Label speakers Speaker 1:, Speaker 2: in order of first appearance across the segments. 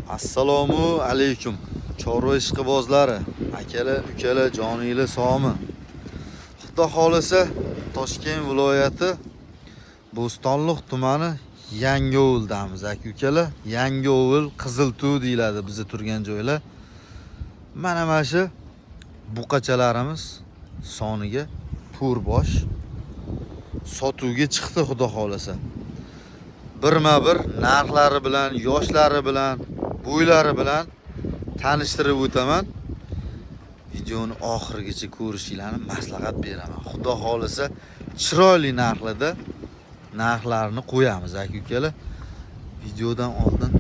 Speaker 1: Assalomu alaykum. Chorva ishqibozlari, akalar, ukalar, joninglar sog'mi? Xudo xolisa Toshkent viloyati Bo'stonliq tumani Yangiovildamiz, aka-ukalar. Yangiovil Qiziltuv deyiladi bizi turgan joylar. Mana shu buqachalarimiz soniga to'rbosh sotuvga chiqdi, xudo xolisa. Birma-bir narxlari bilan, yoshlari bilan, bo'ylari bilan tanishtirib o'taman. Videoni oxirigacha ko'rishinglarni maslahat beraman. Xudo xolisa chiroyli narxlarda narxlarni qo'yamiz, aka-ukalar. Videodan oldin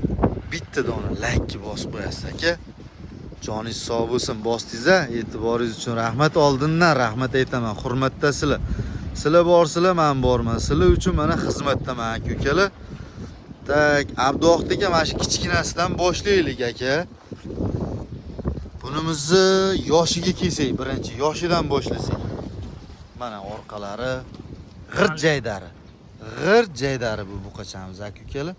Speaker 1: bitta dona like bosib qo'yasiz, aka. Joningiz sog' bo'lsin, bosdingiz-a. E'tiboringiz uchun rahmat. Oldindan rahmat aytaman. Hurmatdasizlar. Sizlar borsizlar, men borman. Sizlar uchun mana xizmatdaman, aka-ukalar. Tak, Abduxtga mana shu kichkinasidan boshlaylik, aka. Bunimizni yoshiga kelsak, birinchi yoshidan boshlasak. Mana orqalari g'ir jaydari bu buqachamiz, aka-ukalar.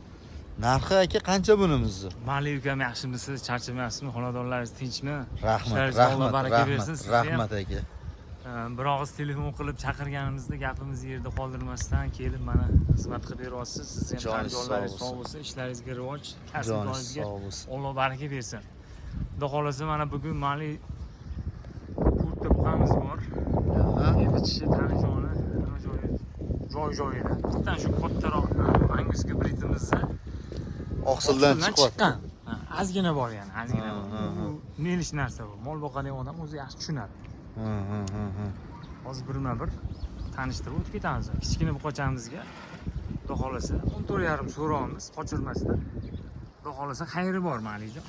Speaker 1: Narxi aka qancha bunimizni?
Speaker 2: Mali ukam, yaxshimisiz? Charchamayapsizmi? Xonadonlaringiz tinchmi?
Speaker 1: Rahmat aka.
Speaker 2: Bir og'iz telefon qilib chaqirganimizda gapimizni yerda qoldirmasdan kelib mana xizmat qilib beryapsiz. Siz ham jonlaringiz sog' bo'lsin, ishlaringizga rivoj, kasblaringizga Alloh baraka bersin. Xudo xolasa mana bugun Mali kurta buqamiz bor. Evichi tanijoni, joyida. Bittadan shu kattaroq Angus gibridimizni
Speaker 1: Oqsildan chiqqan.
Speaker 2: Ozgina bor yani, ozgina bor. Nelish narsa bu. Mol boqadigan odam o'zi yaxshi tushunadi. Hozir birma-bir tanishtirib o'tib ketamiz. Kichkina buqachamizga xudo xolasa 14,5 so'raymiz, qochirmasdan. Xudo xolasa xayri bor Malijon.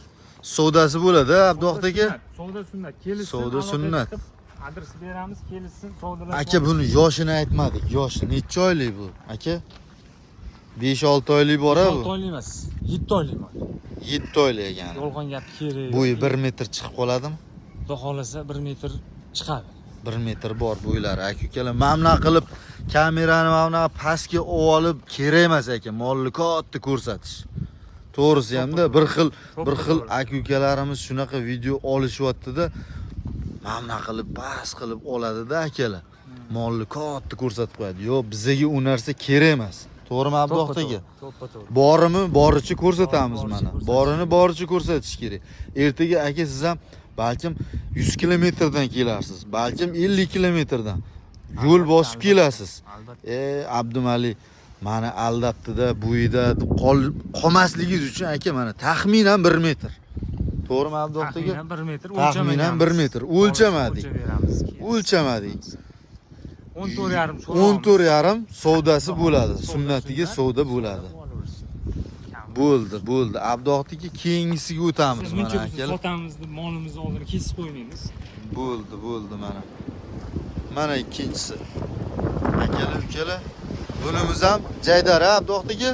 Speaker 1: Savdosi bo'ladi, Abduxtga.
Speaker 2: Savdo sunnat. Kelishsin.
Speaker 1: Savdo sunnat.
Speaker 2: Adres beramiz, kelishsin, savdolar.
Speaker 1: Aka, buni yoshini aytmadik. Yoshi necha oylik bu, aka? 5-6 oylik bor-a bu?
Speaker 2: 6 oylik emas, 7 oylik bor.
Speaker 1: 7 oylik ekan.
Speaker 2: Yolg'on gap kerak.
Speaker 1: Bo'yi 1 metr chiqib qoladimi?
Speaker 2: Xudo xolasa 1 metr chiqadi.
Speaker 1: 1 metr bor bo'ylari, aka-ukalar. Mamna qilib kamerani mamna pastga olib kerak emas, aka. Molni katta ko'rsatish. To'g'risi hamda bir xil aka-ukalarimiz shunaqa video olishyapti-da, mamna qilib past qilib oladi-da, akalar. Molni katta ko'rsatib qo'yadi. Yo'q, bizga u narsa kerak emas. To'g'rimi, Abduxtga? Borimi, boricha ko'rsatamiz mana. Borini boricha ko'rsatish kerak. Ertaga aka siz ham balkim 100 kilometrdan kelarsiz, balkim 50 kilometrdan yo'l bosib kelasiz. Abdumali mana aldabdi-da, bo'yida qolmasligingiz uchun aka mana taxminan 1 metr. To'g'rimi, Abduxtga?
Speaker 2: Taxminan 1 metr
Speaker 1: Taxminan 1 metr o'lchamadik. 14,5 savdosi bo'ladi. Sunnatiga savdo bo'ladi. Bo'ldi. Abduxtga keyingisiga o'tamiz mana aka.
Speaker 2: Biz sotamiz deb molimizni oldini kesib qo'ymaymiz.
Speaker 1: Bo'ldi mana. Mana ikkinchisi. Akalar, ukalar. Bunimiz ham jaydar, Abduxtga?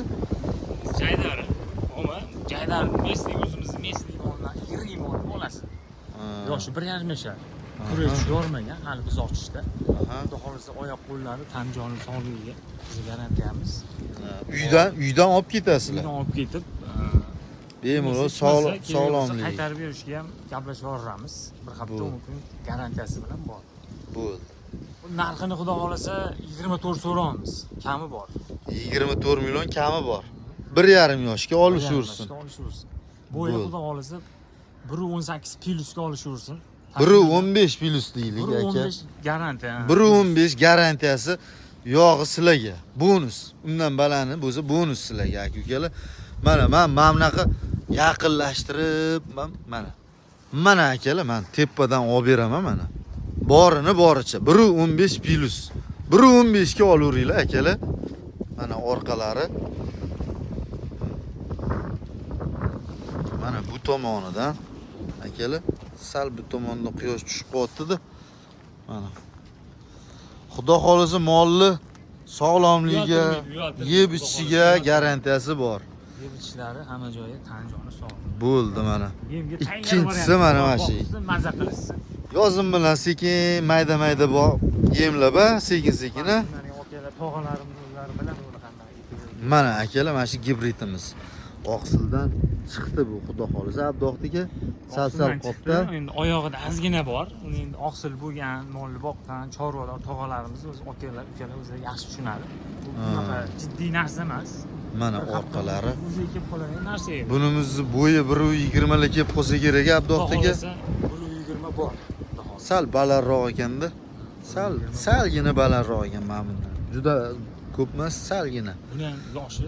Speaker 2: Jaydar. Ammo jaydar meslik o'zimizni meslik moldan yirik mol bo'lasiz. Yoshi 1,5 yashar. Kurech yormagan, hali biz ochishda. Xudo xolasa oyoq qo'llari tan joni sog'ligiga biz garantiyamiz.
Speaker 1: Uydan olib ketasizlar.
Speaker 2: Uydan olib ketib,
Speaker 1: bemalol sog'lomligi
Speaker 2: qaytarib berishga ham gaplashaveramiz. Bir hafta mumkin garantiyasi bilan bor.
Speaker 1: Bo'ldi.
Speaker 2: Narxini xudo xolasa 24 so'raymiz. Kami bor.
Speaker 1: 24 million kami bor. 1,5 yoshga olishaversin.
Speaker 2: Bo'yi xudo xolasa 1,18 plyusga olishaversin.
Speaker 1: 1,15 plyus deylik, aka.
Speaker 2: 1,15 garantiya.
Speaker 1: 1,15 garantiyasi yog'i sizlarga. Bonus. Undan balani bo'lsa bonus sizlarga, aka-ukalar. Mana men mamnaqa yaqinlashtirib, mana akalar, men tepadan olib beraman mana. Borini boricha 1,15 plyus. 1,15 ga olaveringlar, akalar. Mana orqalari. Mana bu tomonidan akalar, sal bu tomondan quyosh tushib qoldi-da. Mana. Xudo xolasa molni sog'lomligiga, yeb ichishiga garantiyasi bor.
Speaker 2: Yeb ichishlari hamma joyi tan joni sog'.
Speaker 1: Bo'ldi mana. Ikkinchisi mana shu.
Speaker 2: Maza qilishsin.
Speaker 1: Yozim bilan sekin mayda bor yemlab-a, sekin-sekin.
Speaker 2: Tog'alarimiz o'zlari bilan qanday.
Speaker 1: Mana akalar, mana shu gibridimiz. oqsildan chiqdi bu, xudo xolisa. Abduqdika sal
Speaker 2: Oqsildan
Speaker 1: qopda.
Speaker 2: chiqdi. Endi oyog'ida ozgina bor. Uni endi oqsil bo'lgan, molni boqqan chorvalar, tog'alarimiz o'z akalar, ukalar o'zi yaxshi tushunadi. Bu bunaqa jiddiy narsa emas.
Speaker 1: Mana orqalari.
Speaker 2: O'ziga kelib qoladigan narsa edi.
Speaker 1: Bunimizni bo'yi 1.20 ga kelib qolsa kerak Abduqdika.
Speaker 2: 1.20 bor.
Speaker 1: Sal balandroq ekanda. Salgina balandroq ekan mana bundan. Juda ko'p emas, salgina.
Speaker 2: Buni ham yoshi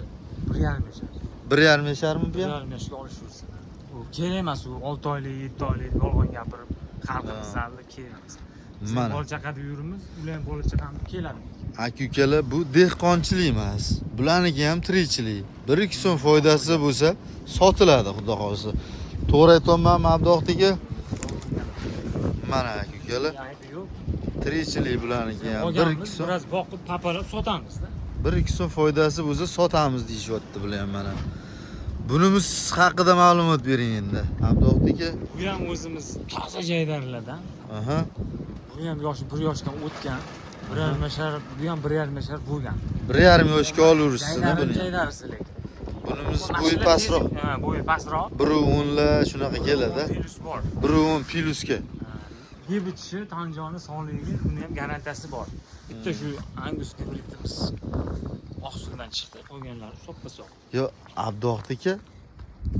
Speaker 2: 1.5 yashar.
Speaker 1: 1.5 yasharmi bu ham?
Speaker 2: 1.5 yoshga olishursin. U kerak emas, u 6 oylik, 7 oylik yolg'on gapirib xalqimiz salli kerak emas.
Speaker 1: Mana.
Speaker 2: Bola chaqada yurimiz, ular ham bola chaqamiz keladi.
Speaker 1: Aka-ukalar, bu dehqonchilik emas. Bularniki ham tirikchilik. 1-2 so'm foydasi bo'lsa, sotiladi, xudo xolisa. To'g'ri aytayapmanmi Abduqdika? Mana aka-ukalar,
Speaker 2: Aybi yo'q.
Speaker 1: tirikchilik bularniki ham. 1-2
Speaker 2: Olganmiz,
Speaker 1: so'm,
Speaker 2: biroz boqib, papalab sotamiz-da.
Speaker 1: 1-2 so'm foydasi bo'lsa sotamiz deyishyapti bular ham mana. Bunimiz haqida ma'lumot bering endi. Abduqdika.
Speaker 2: Bu ham o'zimiz toza joylardan.
Speaker 1: Aha.
Speaker 2: Bu ham yoshi 1 yoshdan o'tgan. 1.5 yashar, bu ham 1.5 yashar bo'lgan.
Speaker 1: 1.5 yoshga olaverishsin buni.
Speaker 2: Jaylarisi lekin.
Speaker 1: Bunimiz bo'yi pastroq.
Speaker 2: Ha, bo'yi pastroq.
Speaker 1: 1.10 lar shunaqa keladi.
Speaker 2: Virus bor.
Speaker 1: 1.10 plyusga.
Speaker 2: Yeb ichishi, tan joni sog'ligiga buni ham garantiyasi bor. Bitta shu Angus gibridimiz oqsildan chiqdi, qolganlari soppa-sog'.
Speaker 1: Yo, Abduqdika,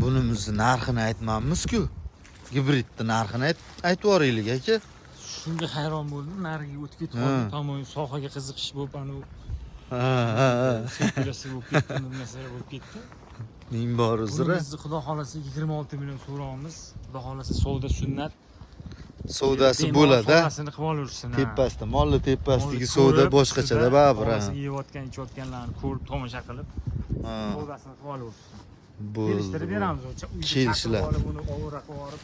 Speaker 1: bunimizni narxini aytmamiz-ku. Gibridni narxini aytib yuboraylik aka.
Speaker 2: Shunga hayron bo'ldim, nariga o'tib ketib qoldim. Tamom sohaga qiziqish bo'lib, anu
Speaker 1: Ha.
Speaker 2: sekirasi bo'lib ketdi, narsa bo'lib ketdi.
Speaker 1: Ming bor uzra.
Speaker 2: Bizni xudo xolasa 26 million so'raymiz. Xudo xolasa savdo sunnat.
Speaker 1: Savdosi bo'ladi.
Speaker 2: Savdosini qilib olursin.
Speaker 1: Tepasida, molli tepasidagi savdo boshqachada baribir.
Speaker 2: Yeyotgan, ichayotganlarni ko'rib, tomosha qilib, savdosini qilib olursin. Kelishtirib
Speaker 1: Bo'ldi.
Speaker 2: beramiz.
Speaker 1: Kelishlar.
Speaker 2: Buni ovora qilib olib,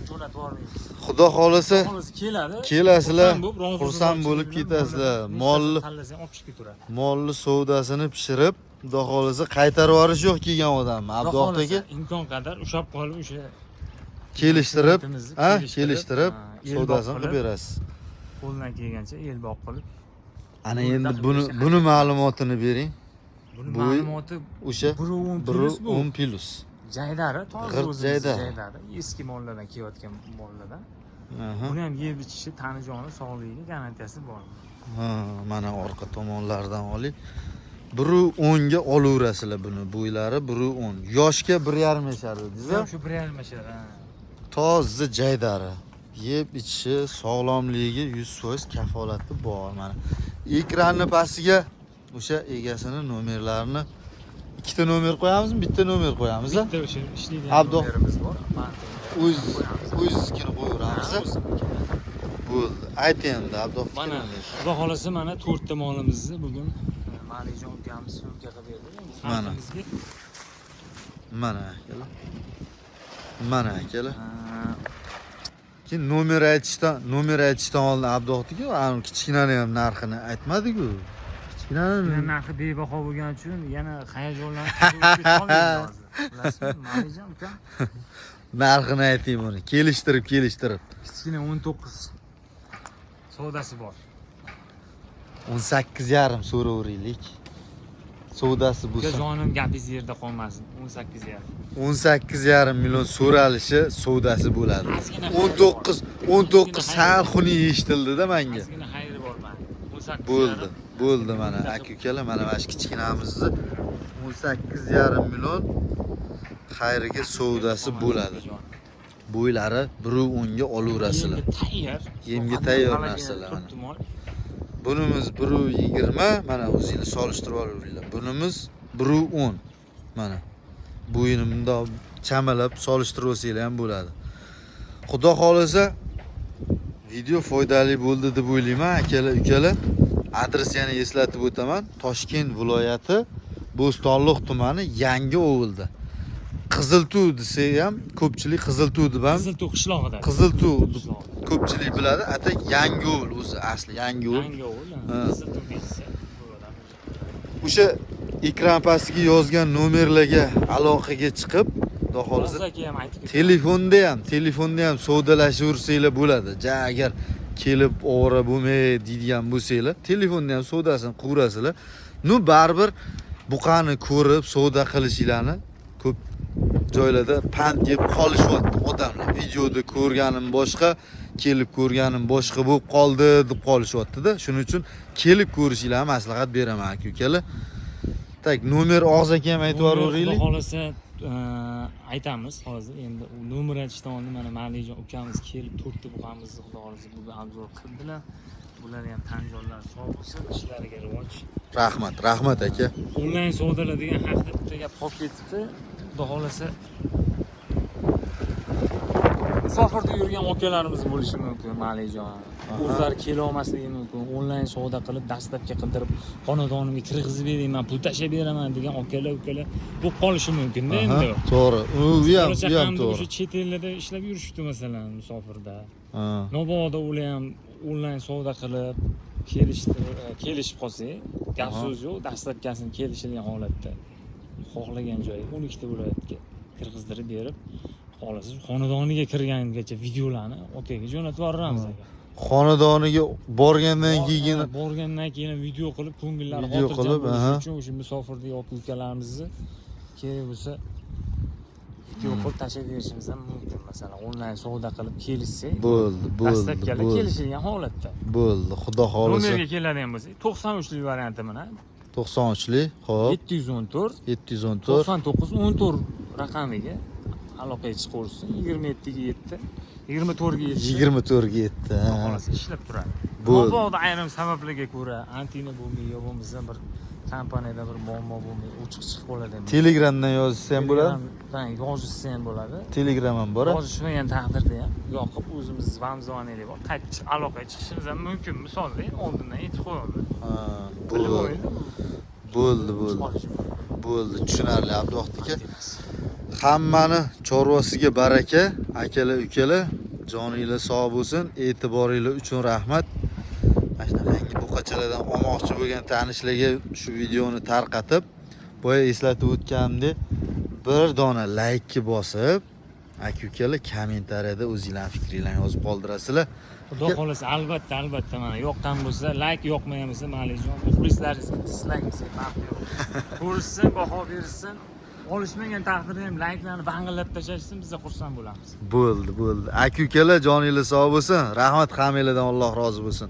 Speaker 2: jo'natib yuboramiz.
Speaker 1: Xudo xolasa
Speaker 2: keladi.
Speaker 1: kelasizlar, xursand bo'lib ketasizlar. Molli
Speaker 2: Tanlasang olib chiqib ketaveradi.
Speaker 1: molli savdosini pishirib, xudo xolasa qaytarib yuborish yo'q kelgan odam. Abduqdika
Speaker 2: imkon qadar ushab qolib o'sha
Speaker 1: kelishtirib,
Speaker 2: kelishtirib,
Speaker 1: savdosini qilib berasiz.
Speaker 2: qo'ldan kelgancha el boq qilib.
Speaker 1: Ana endi buni ma'lumotini bering.
Speaker 2: Buni
Speaker 1: Bu
Speaker 2: ma'lumoti
Speaker 1: o'sha
Speaker 2: 1.10
Speaker 1: plus.
Speaker 2: Jaydari, toza
Speaker 1: G'irt
Speaker 2: o'zimiz
Speaker 1: jaydari.
Speaker 2: jaydari, eski mollardan kelayotgan mollardan.
Speaker 1: Aha.
Speaker 2: Buni ham yeb ichishi, tani joni sog'ligiga garantiyasi bor.
Speaker 1: Ha, mana orqa tomonlaridan oling. 1.10 ga olaverasizlar buni. Bo'ylari 1.10. Yoshga 1.5 yashar dedingiz.
Speaker 2: Ham shu 1.5 yashar.
Speaker 1: Toza jaydari. Yeb ichishi, sog'lomligiga 100% kafolati bor mana. Ekranni pastiga o'sha egasini nomerlarini ikkita nomer qo'yamizmi, bitta nomer qo'yamiz a?
Speaker 2: Bitta o'sha ishlaydigan
Speaker 1: Abduq-
Speaker 2: nomerimiz bor.
Speaker 1: O'zizgini qo'yaveramiz a? Bo'ldi. Ayting endi Abduqdika.
Speaker 2: Mana xudo xolasa mana 4 ta molimizni bugun Malijon ukamiz sumka qilib berdi.
Speaker 1: Mana. Mana akalar. Mana akalar. Keyin nomer aytishdan oldin Abduqdika ana kichkinani ham narxini aytmadi-ku. Kichkinani
Speaker 2: narxi bebaho bo'lgani uchun yana hayajonlanib qolmaymiz. Bilasizmi, Malijon ukam
Speaker 1: narxini ayting buni. Kelishtirib.
Speaker 2: kichkina 19 savdosi bor.
Speaker 1: 18,5 so'raveraylik. Savdosi
Speaker 2: Uka
Speaker 1: bo'lsa
Speaker 2: jonim gapingiz yerda qolmasin. 18,5.
Speaker 1: 18,5 million so'ralishi savdosi bo'ladi. 19 sal xunuk eshitildi-da menga.
Speaker 2: Ozgina xayri bor mana. 18,5.
Speaker 1: Bo'ldi mana aka-ukalar, mana shu kichkinamizni 18,5 million xayriga savdosi bo'ladi. Bo'ylari 1.10 ga olaverasizlar. Yemga tayyor narsalar mana. Bunimiz 1.20, mana o'zingiz solishtirib olaveringlar. Bunimiz 1.10. Mana. Bo'yini bundoq chamalab solishtirib olsanglar ham bo'ladi. Xudo xolasa video foydali bo'ldi deb o'ylayman, akalar, ukalar. Adres yana eslatib o'taman. Toshkent viloyati Bo'stonliq tumani Yangi Ovulda. Qiziltuv desa ham ko'pchilik Qiziltuv deb ham
Speaker 2: Qiziltuv qishlog'ida.
Speaker 1: Qiziltuv ko'pchilik biladi. Atak Yangi Ovul o'zi asli Yangi Ovul.
Speaker 2: Yangi Ovul. Qiziltuv desa bo'ladi.
Speaker 1: O'sha ekran pastiga yozgan nomerlarga aloqaga chiqib, xudo xolasa telefonda ham savdolashaversanglar bo'ladi. Agar kelib ovora bo'lmay deydigan bo'lsanglar, telefonda ham savdosini qilaverasizlar. Baribir buqani ko'rib savdo qilishinglarni ko'p joylarda pand yeb qolishyapti odamlar. Videoda ko'rganim boshqa, kelib ko'rganim boshqa bo'lib qoldi deb qolishyapti-da. Shuning uchun kelib ko'rishinglarni maslahat beraman aka-ukalar. Tak, nomer og'zaki ham aytib yuboringlar.
Speaker 2: Xudo xolasa aytamiz hozir. Endi nomer aytishdan oldin mana Malijon ukamiz kelib to'rtta buqamizni xudo xolasa bugun obzor qildilar. Bular ham tan jonlari sog' bo'lsin, ishlariga rivoj.
Speaker 1: Rahmat aka.
Speaker 2: Onlayn savdolar degan haqida bitta gap qolib ketibdi. Xudo xolasa musofirda yurgan akalarimiz bo'lishi mumkin, Malijon. O'zlari kela olmasligi mumkin. Onlayn savdo qilib, dastlabga qildirib, xonadonimga kirgizib bering, men pul tashab beraman degan ukalar bo'lib qolishi mumkin-da endi.
Speaker 1: To'g'ri. U ham to'g'ri.
Speaker 2: O'sha chet ellarda ishlab yurishdi masalan, musofirda. Mabodo ular ham onlayn savdo qilib kelishib qolsak, gap so'z yo'q, dastlabkasini kelishilgan holatda xohlagan joyi 12 ta viloyatga kirgizdirib berib, xohlasiz xonadoniga kirgangacha videolarni okaga jo'natib yuboramiz aka.
Speaker 1: Xonadoniga borgandan keyin
Speaker 2: video qilib, ko'ngillari
Speaker 1: xotirjam
Speaker 2: bo'lishi uchun o'sha musofirdagi aka-ukalarimizni kerak bo'lsa video qilib tashlab berishimiz ham mumkin. Masalan, onlayn savdo qilib kelishsak,
Speaker 1: bo'ldi.
Speaker 2: Dastlabkilar kelishilgan holatda.
Speaker 1: Bo'ldi, xudo xolasa.
Speaker 2: Nomerga keladigan bo'lsak, 93lik varianti mana.
Speaker 1: 93lik, xo'p.
Speaker 2: 714
Speaker 1: 714
Speaker 2: 99 14 raqamiga aloqaga chiqaversin. 27 ga 7, 24 ga 7.
Speaker 1: 24 ga 7.
Speaker 2: Xolos ishlab turadi. Mabodo ayrim sabablarga ko'ra antina bo'lmay, yo bo'lmasa bir kompaniyada bir muammo bo'lmay, o'chiq chiqib qoladi.
Speaker 1: Telegramdan yozsa ham bo'ladi.
Speaker 2: Yozishsa ham bo'ladi.
Speaker 1: Telegram ham bor.
Speaker 2: Yozishmagan taqdirda ham yoqib o'zimiz vamzonalik bor. Qaytib aloqaga chiqishimiz ham mumkin. Misolda oldindan aytib qo'yaman.
Speaker 1: Bo'ldi, tushunarli Abduvohid aka. Hammani chorvasiga baraka, akalar, ukalar. Joninglar sog' bo'lsin. E'tiboringlar uchun rahmat. Mana shunaqangi buqachalardan olmoqchi bo'lgan tanishlarga shu videoni tarqatib, boya eslatib o'tganimdek, bir dona like bosib, aka-ukalar kommentariyada o'zingizlarning fikringizni yozib qoldirasizlar.
Speaker 2: Xudo xolasa, albatta mana yoqqan bo'lsa, like, yoqmagan bo'lsa, Malijon muxlislaringizga dislike ko'rishsin, baho berishsin. Olishmagan taqdirda ham likelarni bang'illab tashlashsin, biz xursand bo'lamiz.
Speaker 1: Bo'ldi. Aka-ukalar, joninglar sog' bo'lsin. Rahmat hammanglardan, Alloh rozi bo'lsin.